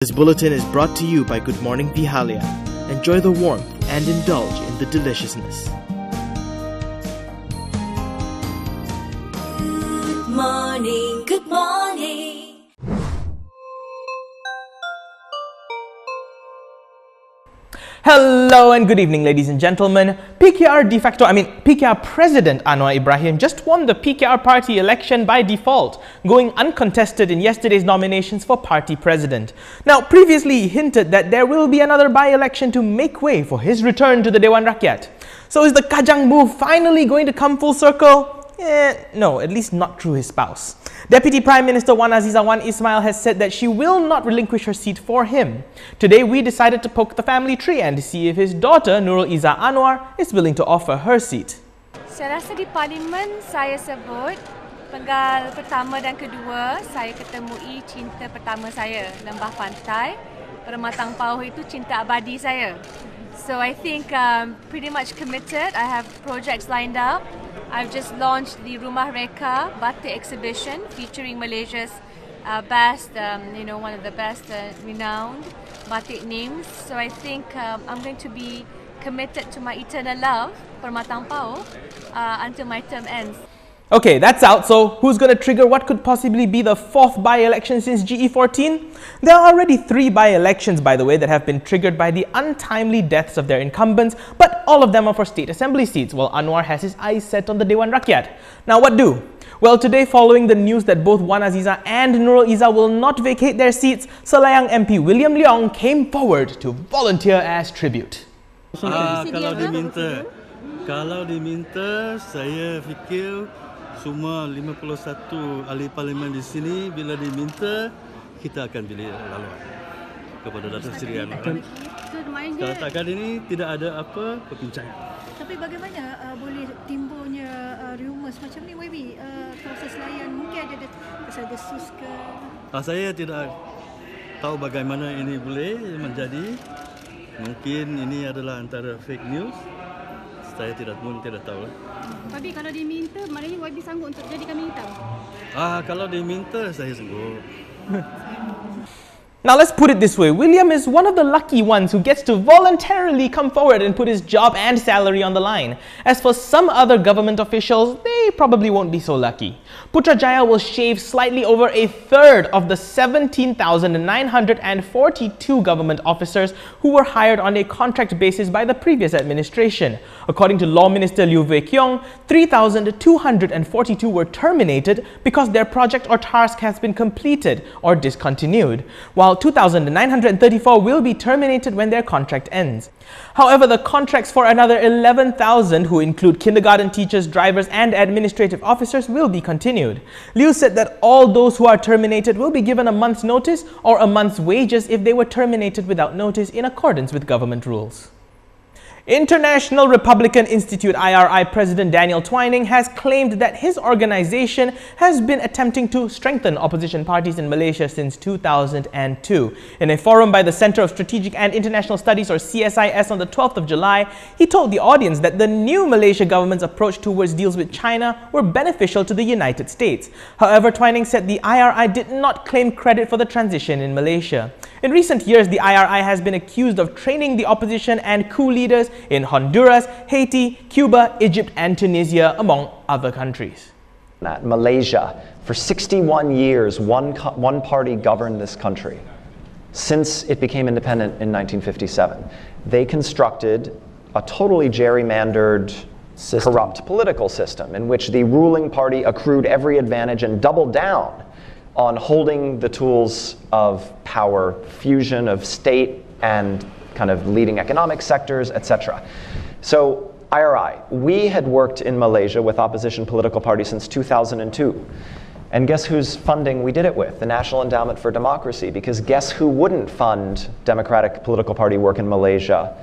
This bulletin is brought to you by Good Morning Vihalia. Enjoy the warmth and indulge in the deliciousness. Good morning, good morning. Hello and good evening, ladies and gentlemen. PKR President Anwar Ibrahim just won the PKR party election by default, going uncontested in yesterday's nominations for party president. Now, previously he hinted that there will be another by-election to make way for his return to the Dewan Rakyat. So is the Kajang Move finally going to come full circle? No, at least not through his spouse. Deputy Prime Minister Wan Azizah Wan Ismail has said that she will not relinquish her seat for him. Today, we decided to poke the family tree and see if his daughter, Nurul Izzah Anwar, is willing to offer her seat. Saya rasa di Parlimen saya sebut penggal pertama dan kedua, saya ketemui cinta pertama saya, Lembah Pantai. Permatang Pauh itu cinta abadi saya. So I think pretty much committed. I have projects lined up. I've just launched the Rumah Reka Batik exhibition featuring Malaysia's best, one of the best renowned batik names. So I think I'm going to be committed to my eternal love, Permatang Pauh, until my term ends. Okay, that's out. So who's going to trigger what could possibly be the fourth by-election since GE14? There are already 3 by-elections, by the way, that have been triggered by the untimely deaths of their incumbents, but all of them are for state assembly seats, while Anwar has his eyes set on the Dewan Rakyat. Now what do? Well, today, following the news that both Wan Azizah and Nurul Izzah will not vacate their seats, Selayang MP William Leong came forward to volunteer as tribute. Kalau diminta, saya fikir semua 51 ahli parlimen di sini bila diminta kita akan pilih laluan kepada Datuk Seri Anwar. Kalau takkan ini tidak ada apa perbincangan. Tapi bagaimana boleh timbulnya rumours macam ni, YB? Proses layan mungkin ada desas-desus ke? Saya tidak tahu bagaimana ini boleh menjadi. Mungkin ini adalah antara fake news. Saya tidak tahu lah. Tapi kalau diminta, maknanya YB sanggup untuk jadikan minta? Kalau diminta, saya sanggup. Now let's put it this way, William is one of the lucky ones who gets to voluntarily come forward and put his job and salary on the line. As for some other government officials, they probably won't be so lucky. Putrajaya will shave slightly over a third of the 17,942 government officers who were hired on a contract basis by the previous administration. According to Law Minister Liew Wei Kiong, 3,242 were terminated because their project or task has been completed or discontinued, while 2,934 will be terminated when their contract ends. However, the contracts for another 11,000, who include kindergarten teachers, drivers and administrative officers, will be continued. Liu said that all those who are terminated will be given a month's notice or a month's wages if they were terminated without notice in accordance with government rules. International Republican Institute IRI President Daniel Twining has claimed that his organization has been attempting to strengthen opposition parties in Malaysia since 2002. In a forum by the Center of Strategic and International Studies, or CSIS, on the 12th of July, he told the audience that the new Malaysia government's approach towards deals with China were beneficial to the United States. However, Twining said the IRI did not claim credit for the transition in Malaysia. In recent years, the IRI has been accused of training the opposition and coup leaders in Honduras, Haiti, Cuba, Egypt and Tunisia, among other countries. Malaysia, for 61 years, one party governed this country. Since it became independent in 1957, they constructed a totally gerrymandered, corrupt political system in which the ruling party accrued every advantage and doubled down on holding the tools of power, fusion of state and kind of leading economic sectors, etc. So IRI, we had worked in Malaysia with opposition political parties since 2002. And guess whose funding we did it with? The National Endowment for Democracy. Because guess who wouldn't fund democratic political party work in Malaysia?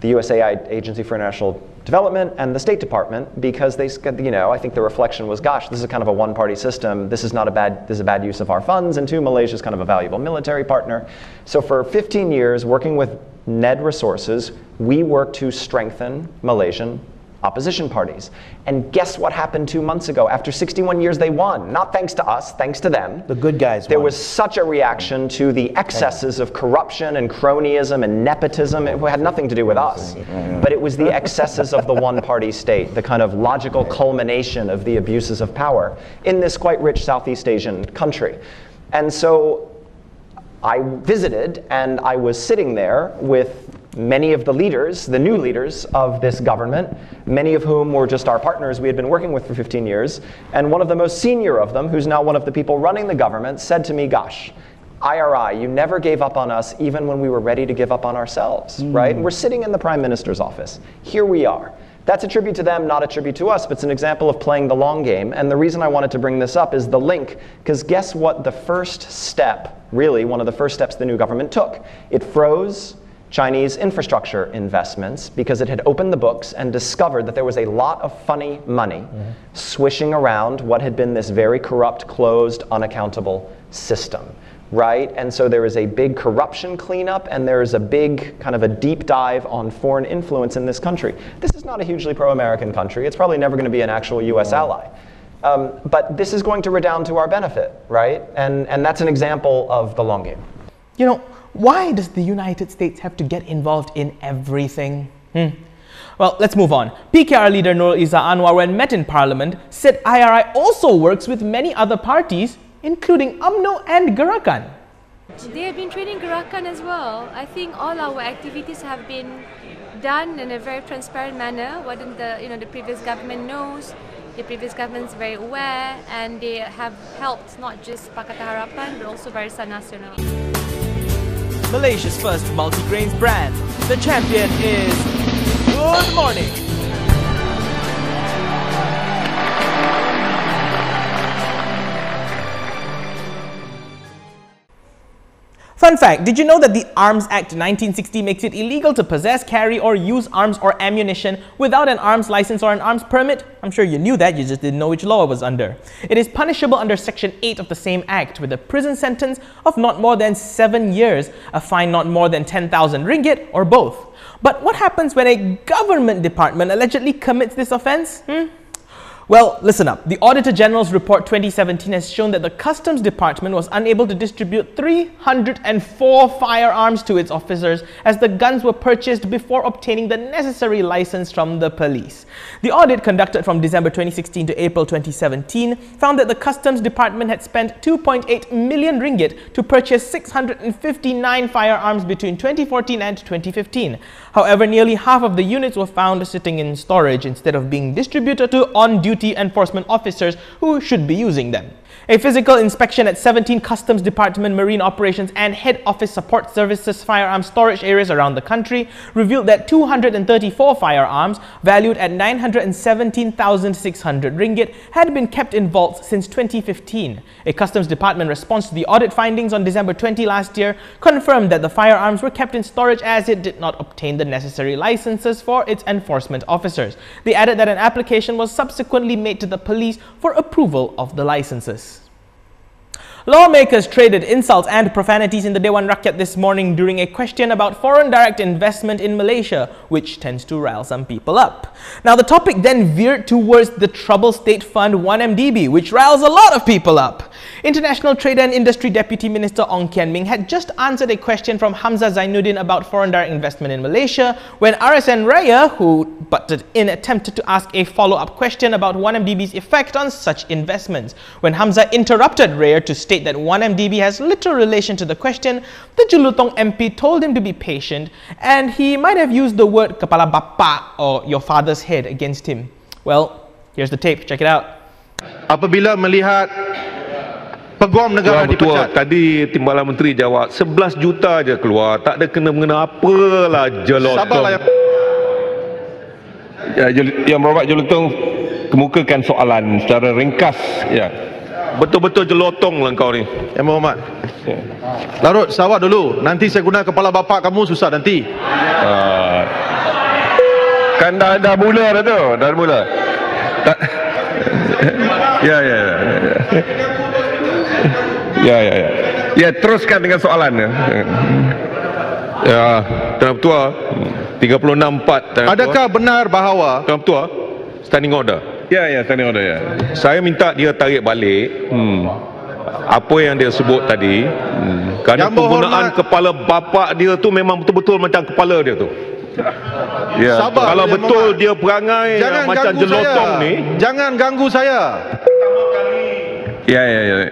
The USAID Agency for International Development and the State Department, because they, I think the reflection was, gosh, this is kind of a one-party system. This is a bad use of our funds. And 2, Malaysia is kind of a valuable military partner. So for 15 years, working with NED resources, we worked to strengthen Malaysian opposition parties. And guess what happened 2 months ago? After 61 years, they won. Not thanks to us, thanks to them. The good guys There won. was such a reaction to the excesses of corruption and cronyism and nepotism. It had nothing to do with us. But it was the excesses of the one-party state, the kind of logical culmination of the abuses of power in this quite rich Southeast Asian country. And so I visited, and I was sitting there with many of the leaders, the new leaders of this government, many of whom were just our partners we had been working with for 15 years. And one of the most senior of them, who's now one of the people running the government, said to me, gosh, IRI, you never gave up on us even when we were ready to give up on ourselves, right? And we're sitting in the Prime Minister's office. Here we are. That's a tribute to them, not a tribute to us, but it's an example of playing the long game. And the reason I wanted to bring this up is the link, because guess what the first step, really one of the first steps the new government took? It froze Chinese infrastructure investments because it had opened the books and discovered that there was a lot of funny money swishing around what had been this very corrupt, closed, unaccountable system, right? And so there is a big corruption cleanup, and there is a big kind of a deep dive on foreign influence in this country. This is not a hugely pro-American country. It's probably never going to be an actual US ally. But this is going to redound to our benefit, right? And that's an example of the long game. You know, why does the United States have to get involved in everything? Well, let's move on. PKR leader Nur Iza Anwar, when met in Parliament, said IRI also works with many other parties, including UMNO and Gerakan. They have been training Gerakan as well. I think all our activities have been done in a very transparent manner. What the previous government knows, the previous government is very aware, and they have helped not just Pakatan Harapan but also Barisan Nasional. Malaysia's first multi-grains brand. The champion is Good Morning. Fun fact, did you know that the Arms Act 1960 makes it illegal to possess, carry or use arms or ammunition without an arms license or an arms permit? I'm sure you knew that, you just didn't know which law it was under. It is punishable under Section 8 of the same Act with a prison sentence of not more than 7 years, a fine not more than 10,000 ringgit, or both. But what happens when a government department allegedly commits this offense? Well, listen up. The Auditor General's Report 2017 has shown that the Customs Department was unable to distribute 304 firearms to its officers as the guns were purchased before obtaining the necessary license from the police. The audit, conducted from December 2016 to April 2017, found that the Customs Department had spent 2.8 million ringgit to purchase 659 firearms between 2014 and 2015. However, nearly half of the units were found sitting in storage instead of being distributed to on-duty enforcement officers who should be using them. A physical inspection at 17 Customs Department Marine Operations and Head Office Support Services firearm storage areas around the country revealed that 234 firearms, valued at 917,600 ringgit, had been kept in vaults since 2015. A Customs Department response to the audit findings on December 20 last year confirmed that the firearms were kept in storage as it did not obtain the necessary licenses for its enforcement officers. They added that an application was subsequently made to the police for approval of the licenses. Lawmakers traded insults and profanities in the Dewan Rakyat this morning during a question about foreign direct investment in Malaysia, which tends to rile some people up. Now, the topic then veered towards the troubled state fund 1MDB, which riles a lot of people up. International Trade and Industry Deputy Minister Ong Kian Ming had just answered a question from Hamzah Zainuddin about foreign direct investment in Malaysia when RSN Raya, who butted in, attempted to ask a follow-up question about 1MDB's effect on such investments. When Hamzah interrupted Raya to state that 1MDB has little relation to the question, the Jelutong MP told him to be patient, and he might have used the word kepala bapa or your father's head against him. Well, here's the tape, check it out. Apabila melihat peguam negara dipecat. Tadi Timbalan Menteri jawab 11 juta je keluar, tak ada kena-mengena apalah Jelutong. Sabarlah Yang Berhormat Jelutong kemukakan soalan secara ringkas. Ya. Betul-betul jelotong lah kau ni. Yang Berhormat. Larut sawat dulu. Nanti saya guna kepala bapak kamu susah nanti. Kan dah mula dah tu. Dah mula. Ya. Ya, teruskan dengan soalannya. Ya, Tuan Ketua. 36(4). Adakah benar bahawa Tuan Ketua, standing order? Ya, standing order ya. Saya minta dia tarik balik apa yang dia sebut tadi. Kerana penggunaan kepala bapa dia tu memang betul-betul macam kepala dia tu. Ya, kalau betul dia perangai macam jelotong ni, jangan ganggu saya. Ya.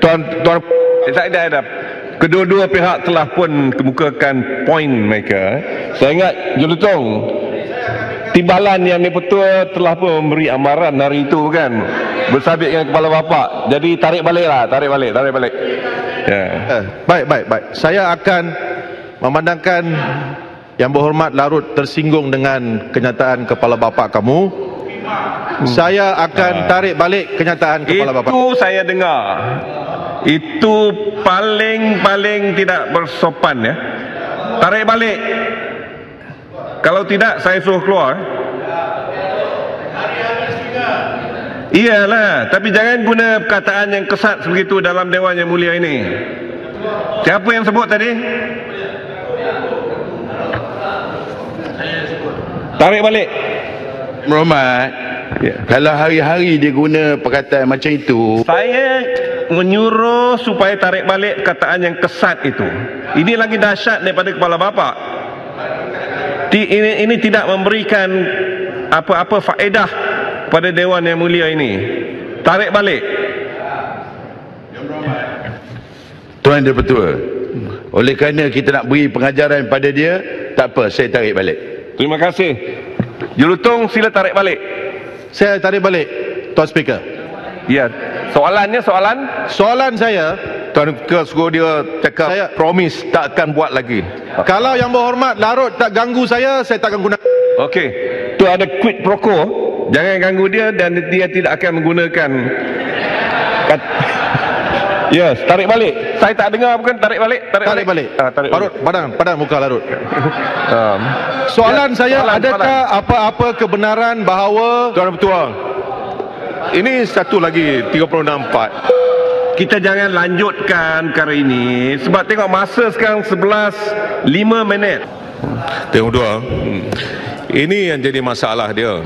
Tuan saya kedua-dua pihak telah pun kemukakan poin mereka. Saya ingat jelotong timbalan yang betul telah pun memberi amaran hari itu kan, bersabit dengan kepala bapa. Jadi tarik balik. Ya. Baik. Saya akan memandangkan Yang Berhormat Larut tersinggung dengan kenyataan kepala bapa kamu. Saya akan tarik balik kenyataan kepala bapa. Itu saya dengar. Itu paling tidak bersopan ya. Tarik balik. Kalau tidak saya suruh keluar. Iyalah, tapi jangan guna perkataan yang kesat sebegitu dalam Dewan yang mulia ini. Siapa yang sebut tadi? Tarik balik. Berhormat, kalau hari-hari dia guna perkataan macam itu, saya menyuruh supaya tarik balik perkataan yang kesat itu. Ini lagi dahsyat daripada kepala bapa. Ini tidak memberikan apa-apa faedah pada Dewan yang mulia ini. Tarik balik. Tuan Yang Bertuah, oleh kerana kita nak beri pengajaran pada dia, tak apa, saya tarik balik. Terima kasih. Jelutong, sila tarik balik. Saya tarik balik, Tuan Speaker. Ya, soalannya Soalan saya, Tuan suruh dia cakap saya promise tak akan buat lagi. Kalau Yang Berhormat Larut tak ganggu saya tak akan guna. Okey, tu ada quid pro quo. Jangan ganggu dia dan dia tidak akan menggunakan yes, tarik balik. Saya tak dengar bukan tarik balik. Tarik balik. Larut, padang muka Larut. Soalan saya, adakah apa-apa kebenaran bahawa Tuan Ketua, ini satu lagi 36(4). Kita jangan lanjutkan perkara ini sebab tengok masa sekarang 11:05. Tuan Ketua, ini yang jadi masalah dia.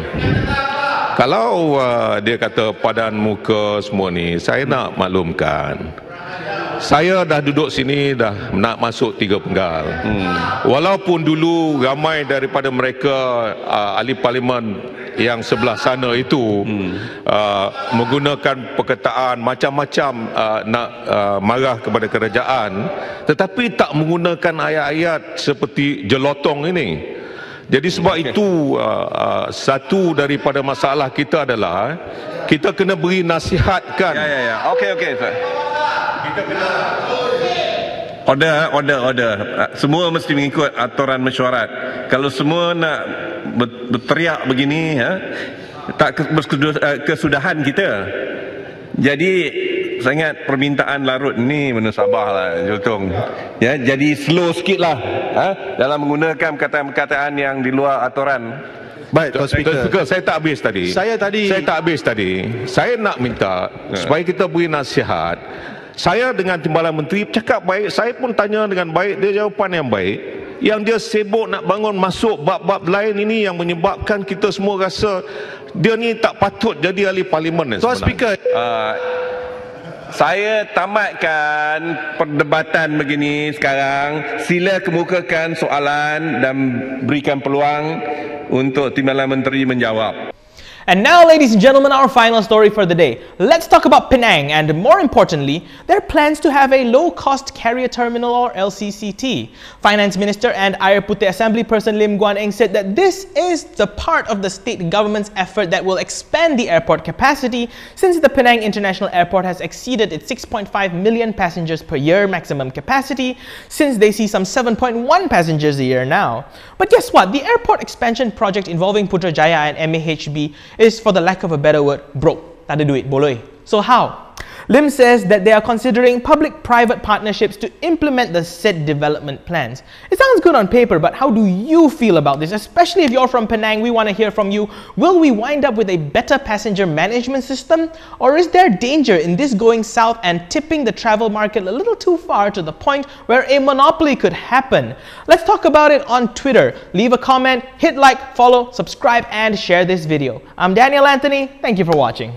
Kalau dia kata padan muka semua ni, saya nak maklumkan, saya dah duduk sini dah nak masuk 3 penggal. Walaupun dulu ramai daripada mereka ahli parlimen yang sebelah sana itu menggunakan perkataan macam-macam nak marah kepada kerajaan, tetapi tak menggunakan ayat-ayat seperti jelotong ini. Jadi sebab itu satu daripada masalah kita adalah kita kena beri nasihatkan. Ya. Okey. Kita kena order. Semua mesti mengikut aturan mesyuarat. Kalau semua nak berteriak begini, tak kesudahan kita. Jadi saya ingat permintaan Larut ni menusabahlah Jultong. Ya, jadi slow sikitlah dalam menggunakan perkataan-perkataan yang di luar aturan. Baik, Tuan Speaker. Saya tak habis tadi. Saya nak minta supaya kita beri nasihat. Saya dengan Timbalan Menteri cakap baik, saya pun tanya dengan baik, dia jawapan yang baik. Yang dia sibuk nak bangun masuk bab-bab lain ini yang menyebabkan kita semua rasa dia ni tak patut jadi ahli parlimen. Tuan Speaker, saya tamatkan perdebatan begini sekarang. Sila kemukakan soalan dan berikan peluang untuk Timbalan Menteri menjawab. And now, ladies and gentlemen, our final story for the day. Let's talk about Penang and, more importantly, their plans to have a low-cost carrier terminal or LCCT. Finance Minister and Air Putih Assembly person Lim Guan Eng said that this is the part of the state government's effort that will expand the airport capacity since the Penang International Airport has exceeded its 6.5 million passengers per year maximum capacity since they see some 7.1 passengers a year now. But guess what? The airport expansion project involving Putrajaya and MAHB is, for the lack of a better word, broke. Tak ada duit, boleh. So how? Lim says that they are considering public-private partnerships to implement the said development plans. It sounds good on paper, but how do you feel about this? Especially if you're from Penang, we want to hear from you. Will we wind up with a better passenger management system? Or is there danger in this going south and tipping the travel market a little too far to the point where a monopoly could happen? Let's talk about it on Twitter. Leave a comment, hit like, follow, subscribe, and share this video. I'm Daniel Anthony. Thank you for watching.